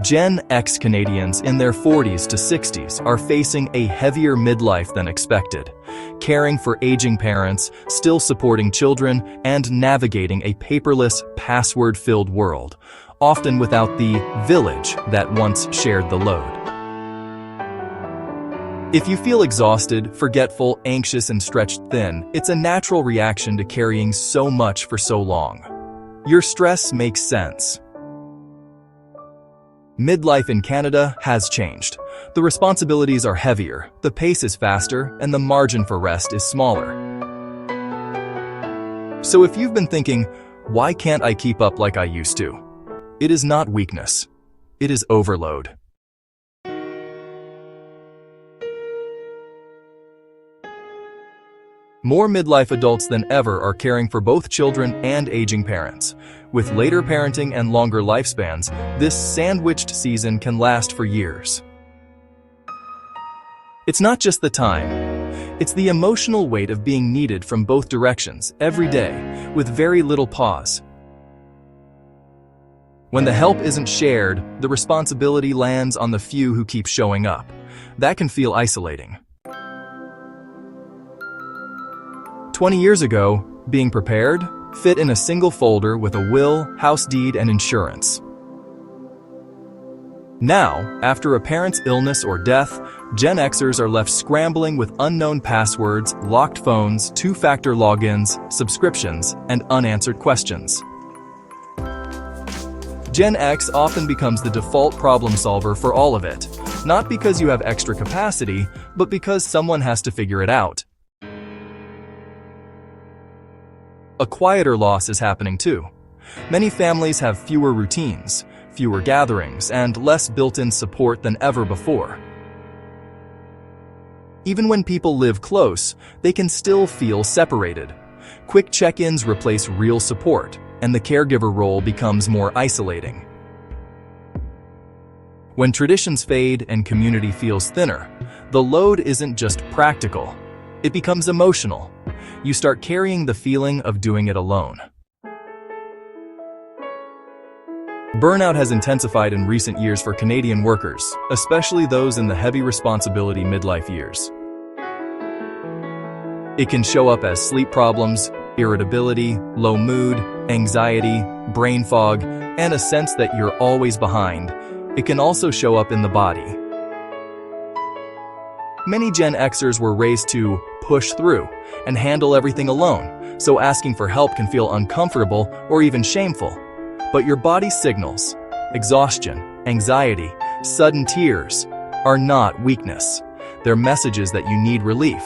Gen X Canadians in their 40s to 60s are facing a heavier midlife than expected, caring for aging parents, still supporting children, and navigating a paperless, password-filled world, often without the village that once shared the load. If you feel exhausted, forgetful, anxious, and stretched thin, it's a natural reaction to carrying so much for so long. Your stress makes sense. Midlife in Canada has changed. The responsibilities are heavier, the pace is faster, and the margin for rest is smaller. So if you've been thinking, why can't I keep up like I used to? It is not weakness. It is overload. More midlife adults than ever are caring for both children and aging parents. With later parenting and longer lifespans, this sandwiched season can last for years. It's not just the time. It's the emotional weight of being needed from both directions every day, with very little pause. When the help isn't shared, the responsibility lands on the few who keep showing up. That can feel isolating. 20 years ago, being prepared fit in a single folder with a will, house deed, and insurance. Now, after a parent's illness or death, Gen Xers are left scrambling with unknown passwords, locked phones, two-factor logins, subscriptions, and unanswered questions. Gen X often becomes the default problem solver for all of it, not because you have extra capacity, but because someone has to figure it out. A quieter loss is happening too. Many families have fewer routines, fewer gatherings, and less built-in support than ever before. Even when people live close, they can still feel separated. Quick check-ins replace real support, and the caregiver role becomes more isolating. When traditions fade and community feels thinner, the load isn't just practical, it becomes emotional. You start carrying the feeling of doing it alone. Burnout has intensified in recent years for Canadian workers, especially those in the heavy responsibility midlife years. It can show up as sleep problems, irritability, low mood, anxiety, brain fog, and a sense that you're always behind. It can also show up in the body. Many Gen Xers were raised to push through and handle everything alone, so asking for help can feel uncomfortable or even shameful. But your body's signals, exhaustion, anxiety, sudden tears, are not weakness. They're messages that you need relief.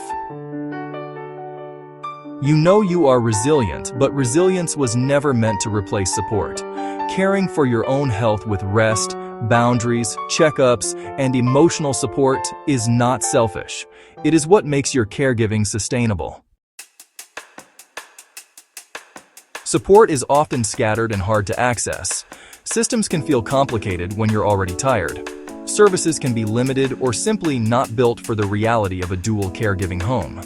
You know you are resilient, but resilience was never meant to replace support. Caring for your own health with rest, boundaries, checkups, and emotional support is not selfish. It is what makes your caregiving sustainable. Support is often scattered and hard to access. Systems can feel complicated when you're already tired. Services can be limited or simply not built for the reality of a dual caregiving home.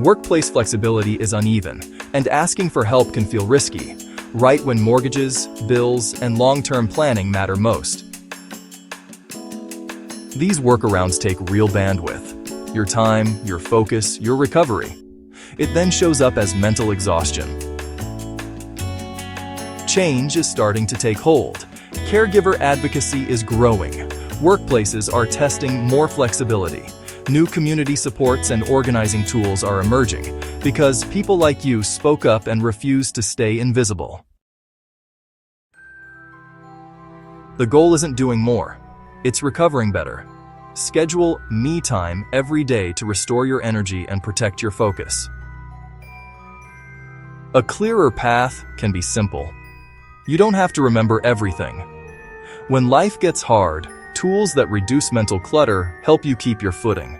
Workplace flexibility is uneven, and asking for help can feel risky, right when mortgages, bills, and long-term planning matter most. These workarounds take real bandwidth, your time, your focus, your recovery. It then shows up as mental exhaustion. Change is starting to take hold. Caregiver advocacy is growing. Workplaces are testing more flexibility. New community supports and organizing tools are emerging because people like you spoke up and refused to stay invisible. The goal isn't doing more, it's recovering better. Schedule me time every day to restore your energy and protect your focus. A clearer path can be simple. You don't have to remember everything. When life gets hard, tools that reduce mental clutter help you keep your footing.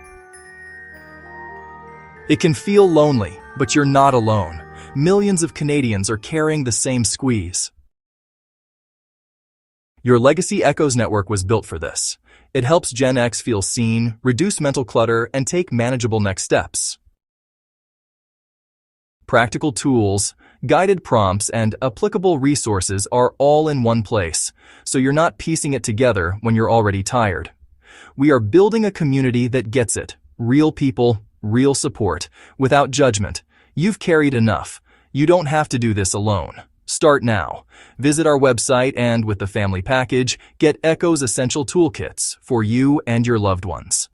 It can feel lonely, but you're not alone. Millions of Canadians are carrying the same squeeze. Your Legacy Echoes network was built for this. It helps Gen X feel seen, reduce mental clutter, and take manageable next steps. Practical tools, Guided prompts and applicable resources are all in one place, so you're not piecing it together when you're already tired. We are building a community that gets it. Real people, real support, without judgment. You've carried enough. You don't have to do this alone. Start now. Visit our website and, with the family package, get Echo's essential toolkits for you and your loved ones.